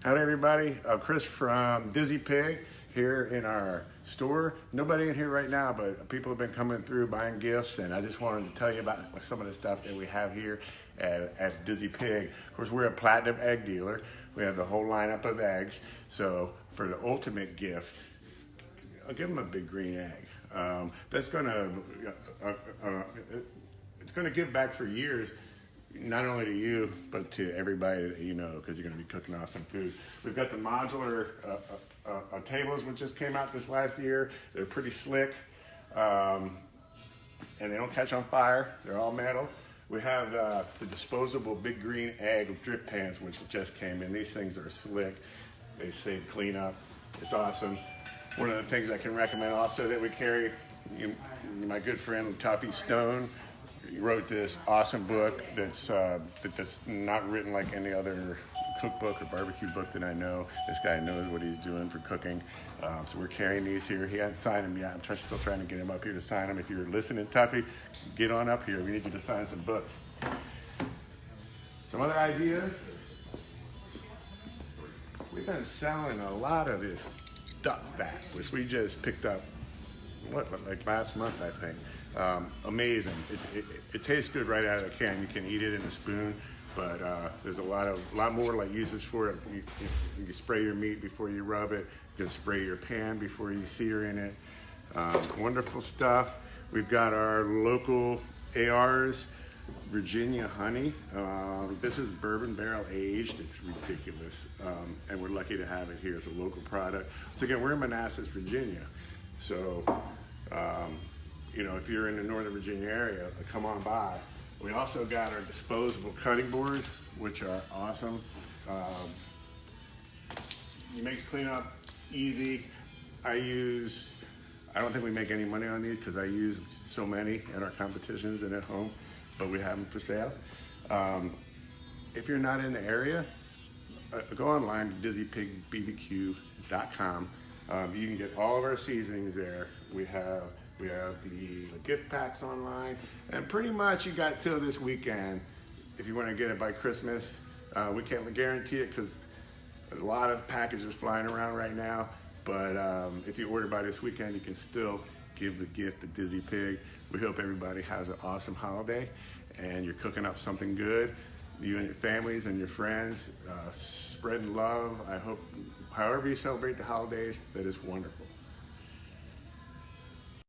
Howdy everybody, Chris from Dizzy Pig here in our store. Nobody in here right now, but people have been coming through buying gifts, and I just wanted to tell you about some of the stuff that we have here at Dizzy Pig. Of course, we're a platinum egg dealer. We have the whole lineup of eggs. So for the ultimate gift, I'll give them a big green egg. That's gonna, it's gonna give back for years, not only to you, but to everybody that you know, because you're going to be cooking awesome food. We've got the modular tables, which just came out this last year. They're pretty slick, and they don't catch on fire. They're all metal. We have the disposable big green egg drip pans, which just came in. These things are slick. They save cleanup. It's awesome. One of the things I can recommend also that we carry, my good friend Tuffy Stone, he wrote this awesome book that's not written like any other cookbook or barbecue book that I know. This guy knows what he's doing for cooking. So we're carrying these here. He hasn't signed them yet. I'm still trying to get him up here to sign them. If you're listening, Tuffy, get on up here. We need you to sign some books. Some other ideas? We've been selling a lot of this duck fat, which we just picked up, like last month, I think. Amazing. It tastes good right out of the can. You can eat it in a spoon, but there's a lot more like uses for it. You can spray your meat before you rub it. You can spray your pan before you sear in it. Wonderful stuff. We've got our local ARs, Virginia honey. This is bourbon barrel aged. It's ridiculous, and we're lucky to have it here as a local product. So again, we're in Manassas, Virginia. So if you're in the Northern Virginia area, come on by. We also got our disposable cutting boards, which are awesome. It makes cleanup easy. I don't think we make any money on these because I use so many at our competitions and at home, but we have them for sale. If you're not in the area, go online to dizzypigbbq.com. You can get all of our seasonings there. We have the gift packs online, and pretty much you got till this weekend if you want to get it by Christmas. We can't guarantee it because there's a lot of packages flying around right now, but if you order by this weekend, you can still give the gift to Dizzy Pig. We hope everybody has an awesome holiday and you're cooking up something good. You and your families and your friends, spreading love. I hope however you celebrate the holidays, that is wonderful.